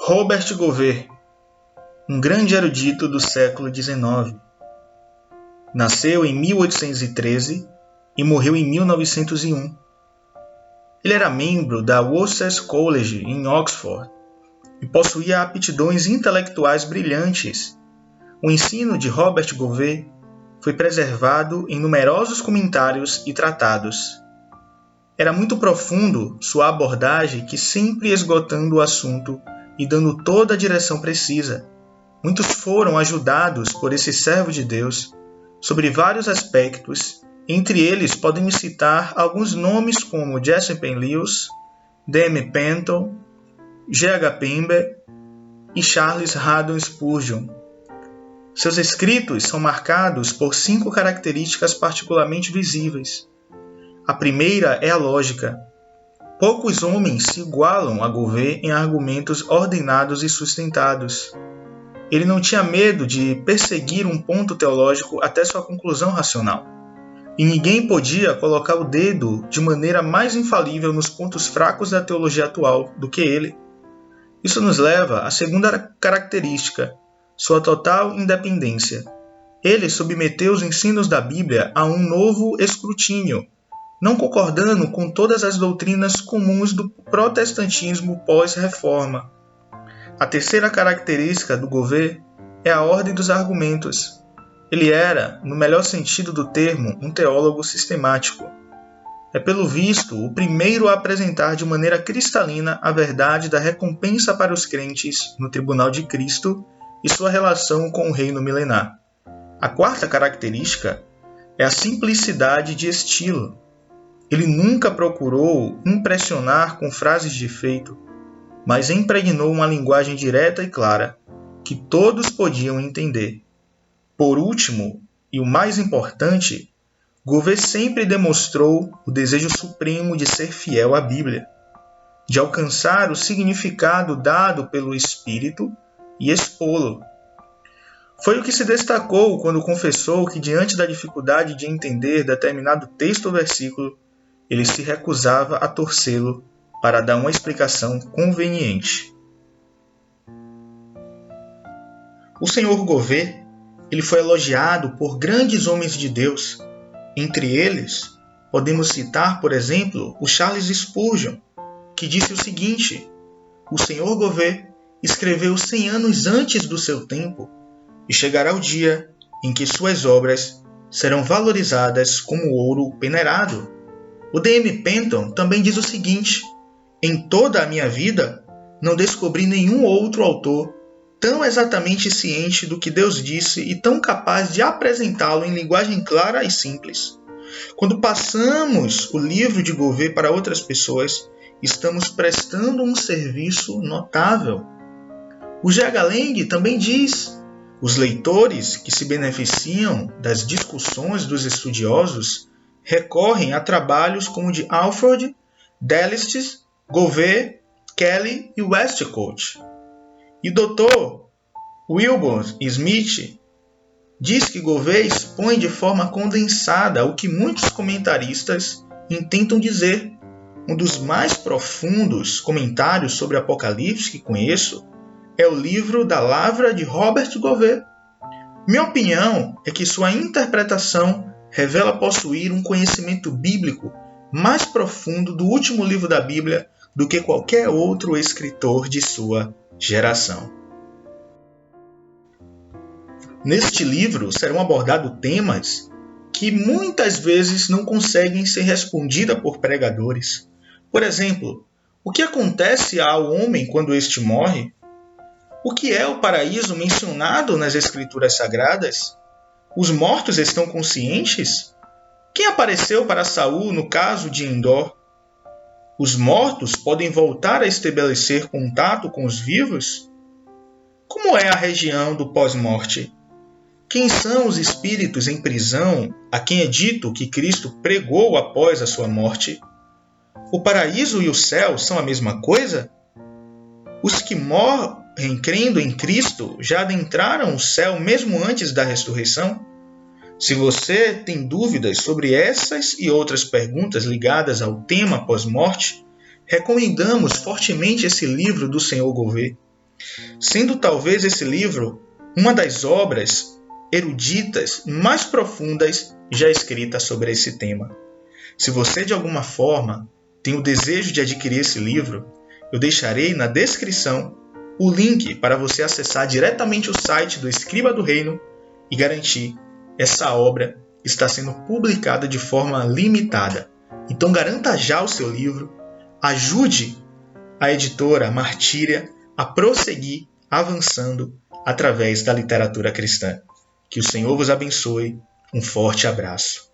Robert Gouvet, um grande erudito do século XIX. Nasceu em 1813 e morreu em 1901. Ele era membro da Worcester College em Oxford e possuía aptidões intelectuais brilhantes. O ensino de Robert Gouvet foi preservado em numerosos comentários e tratados. Era muito profundo sua abordagem, que sempre esgotando o assunto e dando toda a direção precisa. Muitos foram ajudados por esse servo de Deus sobre vários aspectos. Entre eles podemos citar alguns nomes como Jesse Lewis, D.M. Penton, G.H. Pember e Charles Haddon Spurgeon. Seus escritos são marcados por 5 características particularmente visíveis. A primeira é a lógica. Poucos homens se igualam a Gouvet em argumentos ordenados e sustentados. Ele não tinha medo de perseguir um ponto teológico até sua conclusão racional. E ninguém podia colocar o dedo de maneira mais infalível nos pontos fracos da teologia atual do que ele. Isso nos leva à segunda característica, sua total independência. Ele submeteu os ensinos da Bíblia a um novo escrutínio, não concordando com todas as doutrinas comuns do protestantismo pós-reforma. A terceira característica do Gouvet é a ordem dos argumentos. Ele era, no melhor sentido do termo, um teólogo sistemático. É, pelo visto, o primeiro a apresentar de maneira cristalina a verdade da recompensa para os crentes no tribunal de Cristo e sua relação com o reino milenar. A quarta característica é a simplicidade de estilo. Ele nunca procurou impressionar com frases de efeito, mas impregnou uma linguagem direta e clara, que todos podiam entender. Por último, e o mais importante, Gouvet sempre demonstrou o desejo supremo de ser fiel à Bíblia, de alcançar o significado dado pelo Espírito e expô-lo. Foi o que se destacou quando confessou que, diante da dificuldade de entender determinado texto ou versículo, ele se recusava a torcê-lo para dar uma explicação conveniente. O Sr. Gouvet, ele foi elogiado por grandes homens de Deus. Entre eles, podemos citar, por exemplo, o Charles Spurgeon, que disse o seguinte: o Sr. Gouvet escreveu 100 anos antes do seu tempo, e chegará o dia em que suas obras serão valorizadas como ouro peneirado. O D.M. Penton também diz o seguinte: em toda a minha vida, não descobri nenhum outro autor tão exatamente ciente do que Deus disse e tão capaz de apresentá-lo em linguagem clara e simples. Quando passamos o livro de Gouvet para outras pessoas, estamos prestando um serviço notável. O G.H. Lang também diz: os leitores que se beneficiam das discussões dos estudiosos recorrem a trabalhos como o de Alford, Delitzsch, Gouvet, Kelly e Westcott. E o Dr. Wilbur Smith diz que Gouvet expõe de forma condensada o que muitos comentaristas intentam dizer. Um dos mais profundos comentários sobre Apocalipse que conheço é o livro da Lavra de Robert Gouvet. Minha opinião é que sua interpretação revela possuir um conhecimento bíblico mais profundo do último livro da Bíblia do que qualquer outro escritor de sua geração. Neste livro serão abordados temas que muitas vezes não conseguem ser respondidos por pregadores. Por exemplo, o que acontece ao homem quando este morre? O que é o paraíso mencionado nas Escrituras Sagradas? Os mortos estão conscientes? Quem apareceu para Saul no caso de Endor? Os mortos podem voltar a estabelecer contato com os vivos? Como é a região do pós-morte? Quem são os espíritos em prisão a quem é dito que Cristo pregou após a sua morte? O paraíso e o céu são a mesma coisa? Os que morrem crendo em Cristo já adentraram o céu mesmo antes da ressurreição? Se você tem dúvidas sobre essas e outras perguntas ligadas ao tema pós-morte, recomendamos fortemente esse livro do Sr. Gouvet. sendo talvez esse livro uma das obras eruditas mais profundas já escritas sobre esse tema. Se você de alguma forma tem o desejo de adquirir esse livro, eu deixarei na descrição o link para você acessar diretamente o site do Escriba do Reino e garantir essa obra está sendo publicada de forma limitada. Então garanta já o seu livro, ajude a editora Martíria a prosseguir avançando através da literatura cristã. Que o Senhor vos abençoe. Um forte abraço.